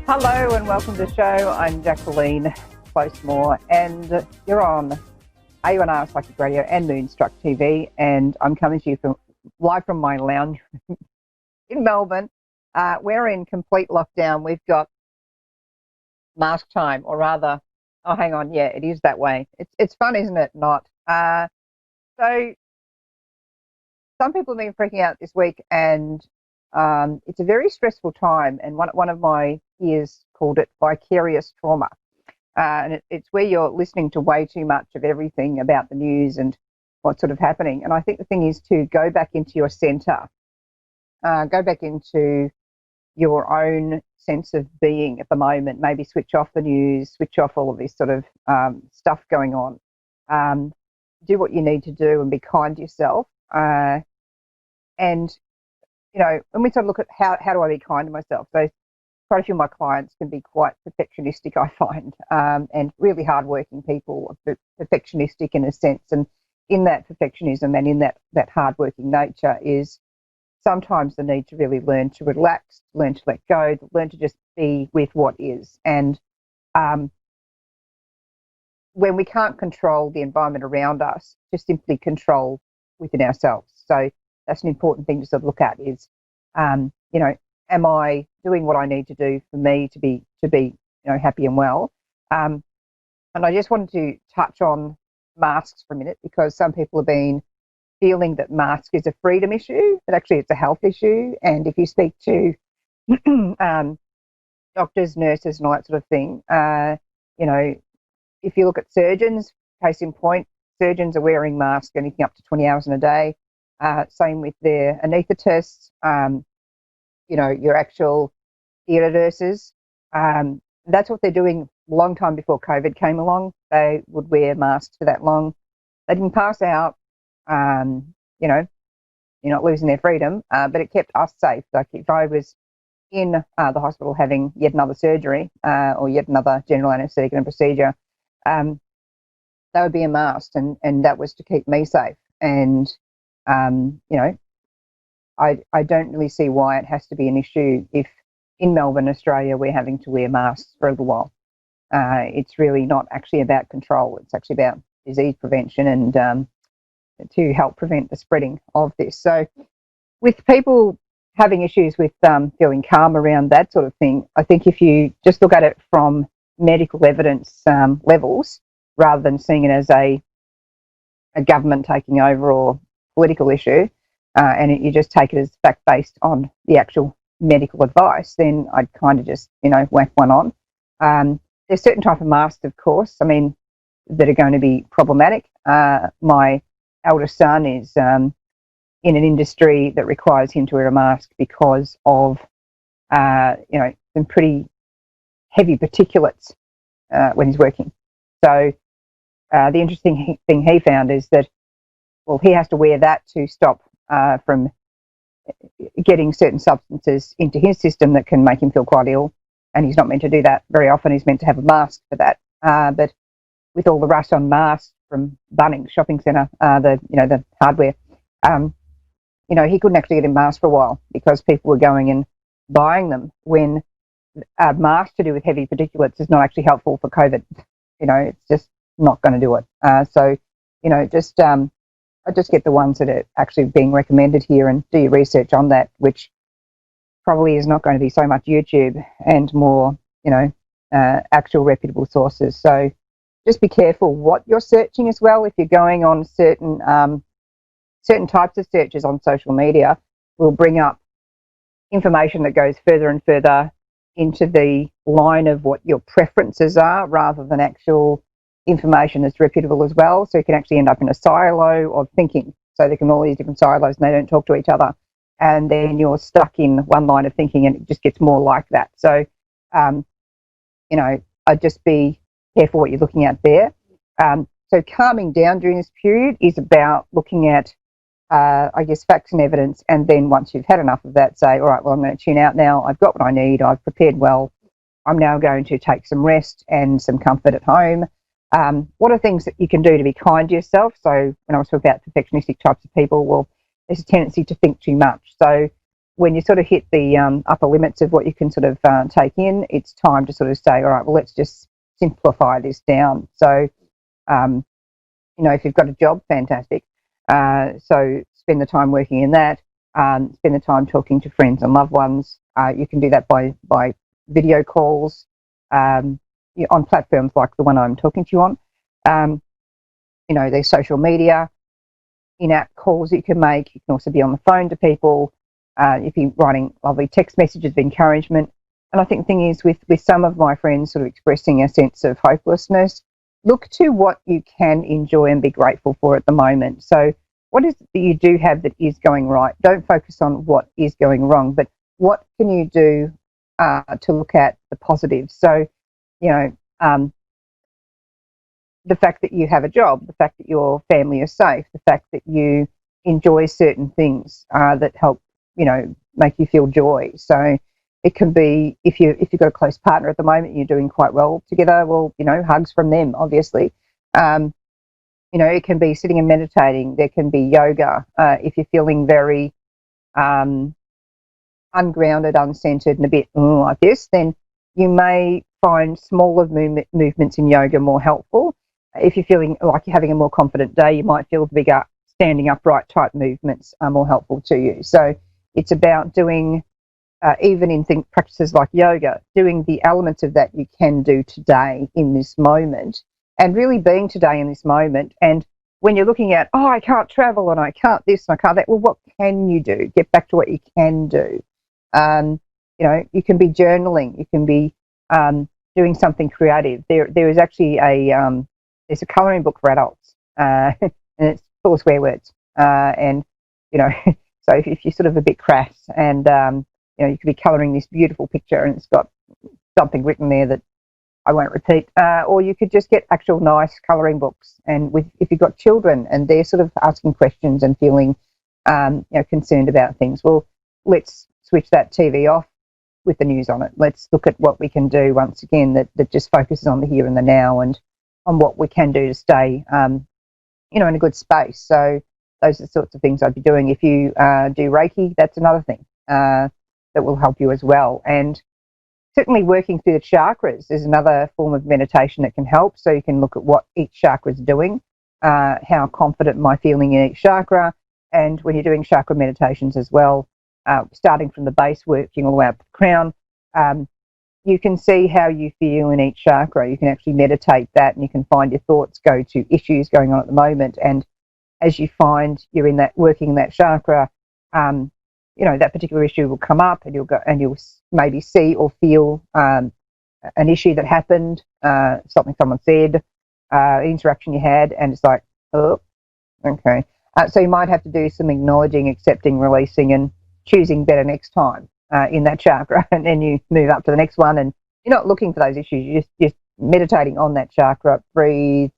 Hello and welcome to the show. I'm Jacquelene Closemore and you're on A1R Psychic Radio and Moonstruck TV, and I'm coming to you live from my lounge in Melbourne. We're in complete lockdown. We've got mask time, or rather, oh, hang on, yeah, it is that way. It's fun, isn't it? Not. So some people have been freaking out this week, and it's a very stressful time, and one of my peers called it vicarious trauma. And it's where you're listening to way too much of everything about the news and what's sort of happening. And I think the thing is to go back into your centre, go back into your own sense of being at the moment, maybe switch off the news, switch off all of this sort of stuff going on. Do what you need to do and be kind to yourself. And you know, when we sort of look at how do I be kind to myself, so quite a few of my clients can be quite perfectionistic, I find, and really hardworking people are perfectionistic in a sense. And in that perfectionism and in that hardworking nature is sometimes the need to really learn to relax, learn to let go, learn to just be with what is. And when we can't control the environment around us, just simply control within ourselves. So that's an important thing to sort of look at is, you know, am I doing what I need to do for me to be you know, happy and well? And I just wanted to touch on masks for a minute, because some people have been feeling that mask is a freedom issue, but actually it's a health issue. And if you speak to doctors, nurses, and all that sort of thing, you know, if you look at surgeons, case in point, surgeons are wearing masks anything up to 20 hours in a day. Same with their anaesthetists, you know, your actual theatre nurses. That's what they're doing a long time before COVID came along. They would wear masks for that long. They didn't pass out. You know, you're not losing their freedom, but it kept us safe. Like if I was in the hospital having yet another surgery or yet another general anaesthetic and a procedure, that would be a mask, and that was to keep me safe. And you know, I don't really see why it has to be an issue if in Melbourne, Australia, we're having to wear masks for a little while. It's really not actually about control. It's actually about disease prevention and to help prevent the spreading of this. So with people having issues with feeling calm around that sort of thing, I think if you just look at it from medical evidence levels, rather than seeing it as a government taking over or political issue, and you just take it as fact-based on the actual medical advice, then I'd kind of just, you know, whack one on. There's certain type of masks, of course, I mean, that are going to be problematic. My eldest son is in an industry that requires him to wear a mask because of, you know, some pretty heavy particulates when he's working. So the interesting thing he found is that, well, he has to wear that to stop from getting certain substances into his system that can make him feel quite ill, and he's not meant to do that very often. He's meant to have a mask for that. But with all the rush on masks from Bunnings shopping centre, the hardware, you know, he couldn't actually get a mask for a while because people were going and buying them when a mask to do with heavy particulates is not actually helpful for COVID. You know, it's just not going to do it. So, you know, just I just get the ones that are actually being recommended here and do your research on that, which probably is not going to be so much YouTube and more, you know, actual reputable sources. So just be careful what you're searching as well. If you're going on certain types of searches on social media, will bring up information that goes further and further into the line of what your preferences are, rather than actual information that's reputable as well. So you can actually end up in a silo of thinking. So there can be all these different silos and they don't talk to each other. And then you're stuck in one line of thinking and it just gets more like that. So, you know, I'd just be careful what you're looking at there. So calming down during this period is about looking at, I guess, facts and evidence. And then once you've had enough of that, say, all right, well, I'm going to tune out now. I've got what I need. I've prepared well. I'm now going to take some rest and some comfort at home. What are things that you can do to be kind to yourself? So when I was talking about perfectionistic types of people, well, there's a tendency to think too much. So when you sort of hit the upper limits of what you can sort of take in, it's time to sort of say, all right, well, let's just simplify this down. So, if you've got a job, fantastic. So spend the time working in that. Spend the time talking to friends and loved ones. You can do that by video calls on platforms like the one I'm talking to you on. There's social media, in-app calls you can make. You can also be on the phone to people. You can be writing lovely text messages of encouragement. And I think the thing is, with some of my friends sort of expressing a sense of hopelessness, look to what you can enjoy and be grateful for at the moment. So what is it that you do have that is going right? Don't focus on what is going wrong, but what can you do to look at the positives? So, the fact that you have a job, the fact that your family is safe, the fact that you enjoy certain things that help, make you feel joy. So it can be, if you've got a close partner at the moment, you're doing quite well together, well, hugs from them, obviously. It can be sitting and meditating. There can be yoga. If you're feeling very ungrounded, uncentered, and a bit like this, then you may find smaller movements in yoga more helpful. If you're feeling like you're having a more confident day, you might feel the bigger standing upright type movements are more helpful to you. So it's about doing, even in practices like yoga, doing the elements of that you can do today in this moment, and really being today in this moment. And when you're looking at, I can't travel and I can't this and I can't that, well, what can you do? Get back to what you can do. You can be journaling. You can be doing something creative. There is actually there's a colouring book for adults, and it's full of swear words. So if you're sort of a bit crass, and you could be colouring this beautiful picture, and it's got something written there that I won't repeat. Or you could just get actual nice colouring books, and if you've got children and they're sort of asking questions and feeling concerned about things, well, let's switch that TV off with the news on it. Let's look at what we can do once again that just focuses on the here and the now, and on what we can do to stay, in a good space. So those are the sorts of things I'd be doing. If you do Reiki, that's another thing that will help you as well. And certainly working through the chakras is another form of meditation that can help. So you can look at what each chakra is doing, how confident am I feeling in each chakra, and when you're doing chakra meditations as well, starting from the base, working all the way up to the crown, you can see how you feel in each chakra. You can actually meditate that, and you can find your thoughts go to issues going on at the moment. And as you find you're in that, working in that chakra, that particular issue will come up, and you'll maybe see or feel an issue that happened, something someone said, an interaction you had, and it's like, oh, okay. So you might have to do some acknowledging, accepting, releasing, and choosing better next time in that chakra, and then you move up to the next one, and you're not looking for those issues. You're just meditating on that chakra, breathing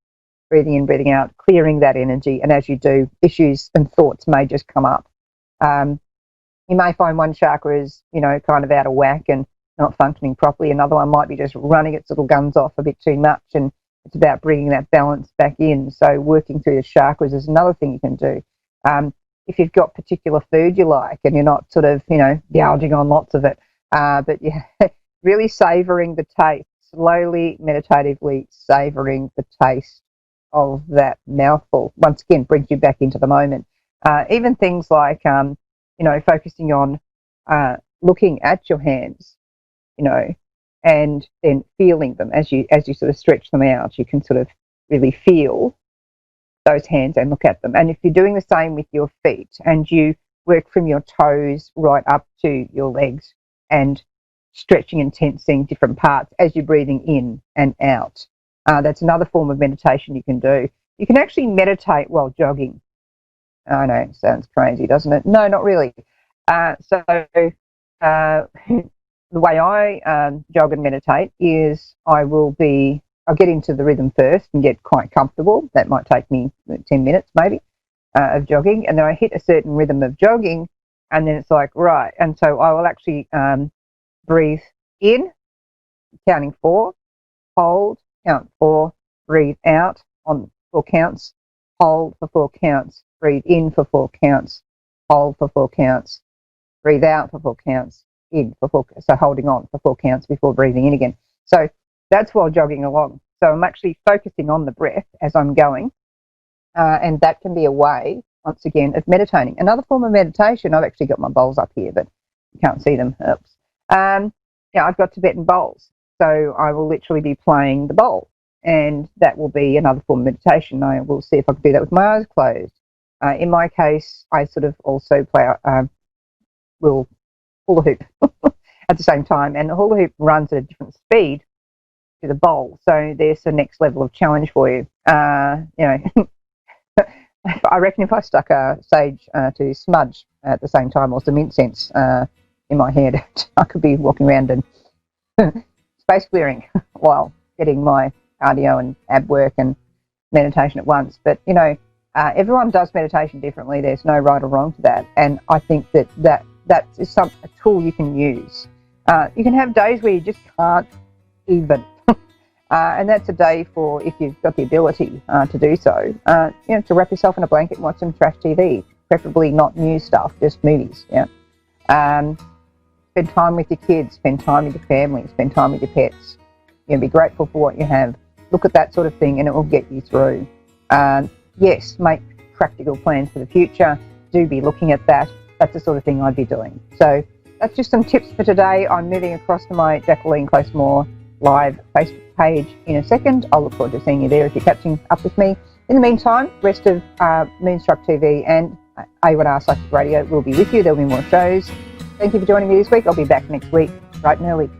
in, breathing out, clearing that energy. And as you do, issues and thoughts may just come up. You may find one chakra is, kind of out of whack and not functioning properly. Another one might be just running its little guns off a bit too much, and it's about bringing that balance back in. So working through the chakras is another thing you can do. If you've got particular food you like, and you're not sort of, gouging on lots of it, but really savouring the taste, slowly, meditatively savouring the taste of that mouthful, once again, brings you back into the moment. Even things like, focusing on looking at your hands, and then feeling them as you sort of stretch them out. You can sort of really feel those hands and look at them. And if you're doing the same with your feet, and you work from your toes right up to your legs, and stretching and tensing different parts as you're breathing in and out, that's another form of meditation you can do. You can actually meditate while jogging. I know, it sounds crazy, doesn't it? No, not really. The way I jog and meditate is I'll get into the rhythm first and get quite comfortable. That might take me 10 minutes maybe of jogging, and then I hit a certain rhythm of jogging, and then it's like, right. And so I will actually breathe in, counting 4, hold, count 4, breathe out on 4 counts, hold for 4 counts, breathe in for 4 counts, hold for 4 counts, breathe out for 4 counts, in for 4, so holding on for 4 counts before breathing in again. So that's while jogging along. So I'm actually focusing on the breath as I'm going, and that can be a way, once again, of meditating. Another form of meditation, I've actually got my bowls up here, but you can't see them. Oops. I've got Tibetan bowls, so I will literally be playing the bowl, and that will be another form of meditation. I will see if I can do that with my eyes closed. In my case, I sort of also play, will hula hoop at the same time, and the hula hoop runs at a different speed to the bowl, so there's the next level of challenge for you. I reckon if I stuck a sage to smudge at the same time, or some incense in my head, I could be walking around and space clearing while getting my cardio and ab work and meditation at once. But everyone does meditation differently. There's no right or wrong to that, and I think that is a tool you can use. You can have days where you just can't even, and that's a day for, if you've got the ability to do so, to wrap yourself in a blanket and watch some trash TV, preferably not news stuff, just movies. Spend time with your kids, spend time with your family, spend time with your pets. Be grateful for what you have. Look at that sort of thing, and it will get you through. Yes, make practical plans for the future. Do be looking at that. That's the sort of thing I'd be doing. So that's just some tips for today. I'm moving across to my Jacquelene Closemore live Facebook page in a second. I'll look forward to seeing you there if you're catching up with me. In the meantime, rest of Moonstruck TV and A1R Psychic Radio will be with you. There'll be more shows. Thank you for joining me this week. I'll be back next week, bright and early.